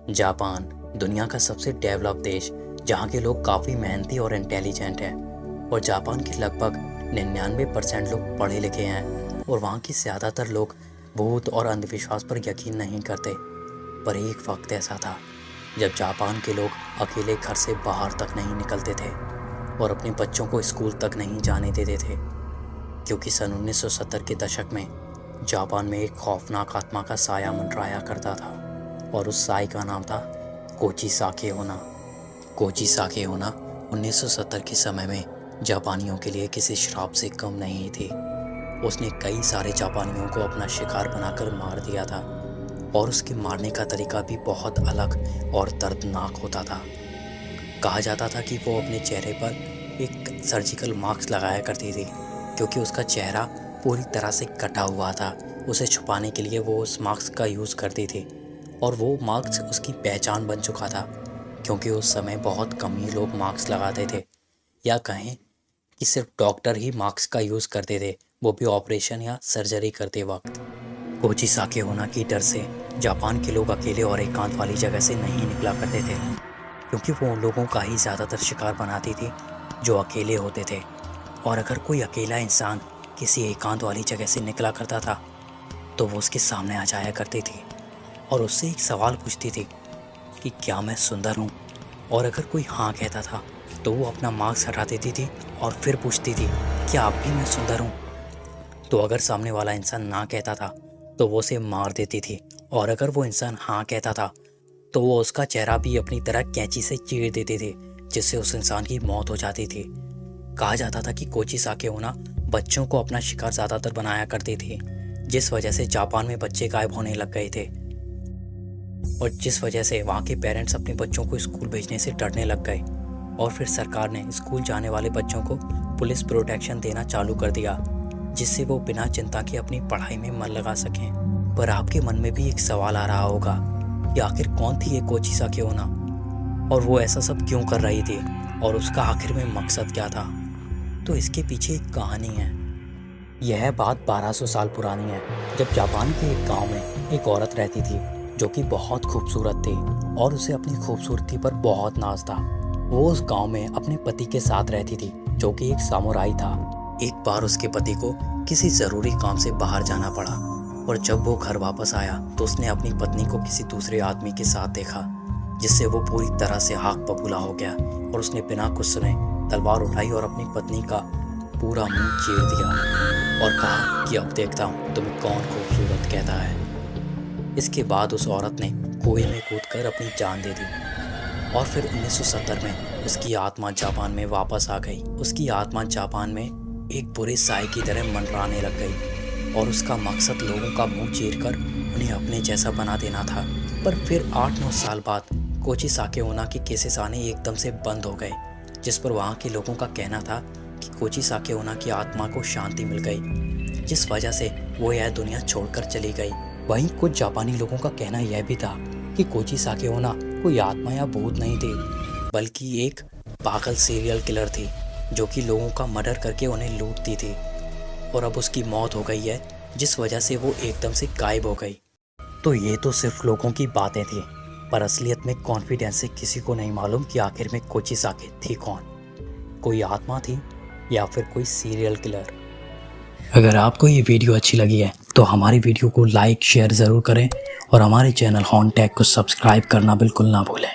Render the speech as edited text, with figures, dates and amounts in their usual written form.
Japan दुनिया का सबसे डेवलप देश जहाँ के लोग काफ़ी मेहनती और इंटेलिजेंट हैं और जापान के लगभग 99% लोग पढ़े लिखे हैं और वहाँ के ज़्यादातर लोग भूत और अंधविश्वास पर यकीन नहीं करते। पर एक वक्त ऐसा था जब जापान के लोग अकेले घर से बाहर तक नहीं निकलते थे और अपने बच्चों को स्कूल तक नहीं जाने देते थे, क्योंकि सन 1970 के दशक में जापान में एक खौफनाक आत्मा का साया मंडराया करता था और उस साए का नाम था कोची साके होना। कोची साके होना 1970 के समय में जापानियों के लिए किसी श्राप से कम नहीं थी। उसने कई सारे जापानियों को अपना शिकार बनाकर मार दिया था और उसके मारने का तरीका भी बहुत अलग और दर्दनाक होता था। कहा जाता था कि वो अपने चेहरे पर एक सर्जिकल मास्क लगाया करती थी, क्योंकि उसका चेहरा पूरी तरह से कटा हुआ था। उसे छुपाने के लिए वो उस मास्क का यूज़ करती थी और वो मास्क उसकी पहचान बन चुका था, क्योंकि उस समय बहुत कम ही लोग मास्क लगाते थे, या कहें कि सिर्फ डॉक्टर ही मास्क का यूज़ करते थे, वो भी ऑपरेशन या सर्जरी करते वक्त। कोची साके होना की डर से जापान के लोग अकेले और एकांत वाली जगह से नहीं निकला करते थे, क्योंकि वो उन लोगों का ही ज़्यादातर शिकार बनाती थी जो अकेले होते थे। और अगर कोई अकेला इंसान किसी एकांत वाली जगह से निकला करता था तो वो उसके सामने आ जाया करती थी और उससे एक सवाल पूछती थी कि क्या मैं सुंदर हूँ। और अगर कोई हाँ कहता था तो वो अपना मास्क हटा देती थी और फिर पूछती थी क्या आप भी मैं सुंदर हूँ। तो अगर सामने वाला इंसान ना कहता था तो वो उसे मार देती थी, और अगर वो इंसान हाँ कहता था तो वो उसका चेहरा भी अपनी तरह कैंची से चीर देते थे, जिससे उस इंसान की मौत हो जाती थी। कहा जाता था कि कोची साके होना बच्चों को अपना शिकार ज़्यादातर बनाया करती थी, जिस वजह से जापान में बच्चे गायब होने लग गए थे और जिस वजह से वहाँ के पेरेंट्स अपने बच्चों को स्कूल भेजने से डरने लग गए। और फिर सरकार ने स्कूल जाने वाले बच्चों को पुलिस प्रोटेक्शन देना चालू कर दिया, जिससे वो बिना चिंता के अपनी पढ़ाई में मन लगा सकें। पर आपके मन में भी एक सवाल आ रहा होगा कि आखिर कौन थी ये कोची साके होना और वो ऐसा सब क्यों कर रही थी और उसका आखिर में मकसद क्या था। तो इसके पीछे एक कहानी है। यह बात 1200 साल पुरानी है, जब जापान के एक गांव में एक औरत रहती थी जो कि बहुत खूबसूरत थी और उसे अपनी खूबसूरती पर बहुत नाज था। वो उस गांव में अपने पति के साथ रहती थी जो कि एक सामुराई था। एक बार उसके पति को किसी ज़रूरी काम से बाहर जाना पड़ा और जब वो घर वापस आया तो उसने अपनी पत्नी को किसी दूसरे आदमी के साथ देखा, जिससे वो पूरी तरह से हाक बबूला हो गया और उसने बिना कुछ सुने तलवार उठाई और अपनी पत्नी का पूरा मुंह चीर दिया और कहा कि अब देखता हूँ तुम्हें कौन खूबसूरत कहता है। इसके बाद उस औरत ने कुएं में कूदकर अपनी जान दे दी और फिर 1970 में उसकी आत्मा जापान में वापस आ गई। उसकी आत्मा जापान में एक बुरे साए की तरह मंडराने लग गई और उसका मकसद लोगों का मुंह चीरकर उन्हें अपने जैसा बना देना था। पर फिर 8-9 साल बाद कोची साके होना के केसेस आने एकदम से बंद हो गए, जिस पर वहाँ के लोगों का कहना था कि कोची साके होना की आत्मा को शांति मिल गई, जिस वजह से वो यह दुनिया छोड़कर चली गई। वहीं कुछ जापानी लोगों का कहना यह भी था कि कोची साके होना कोई आत्मा या भूत नहीं थी, बल्कि एक पागल सीरियल किलर थी जो कि लोगों का मर्डर करके उन्हें लूटती थी और अब उसकी मौत हो गई है, जिस वजह से वो एकदम से गायब हो गई। तो ये तो सिर्फ लोगों की बातें थी, पर असलियत में कॉन्फिडेंस से किसी को नहीं मालूम कि आखिर में कोची साके थी कौन, कोई आत्मा थी या फिर कोई सीरियल किलर। अगर आपको ये वीडियो अच्छी लगी है तो हमारी वीडियो को लाइक शेयर ज़रूर करें और हमारे चैनल हॉन्टेक को सब्सक्राइब करना बिल्कुल ना भूलें।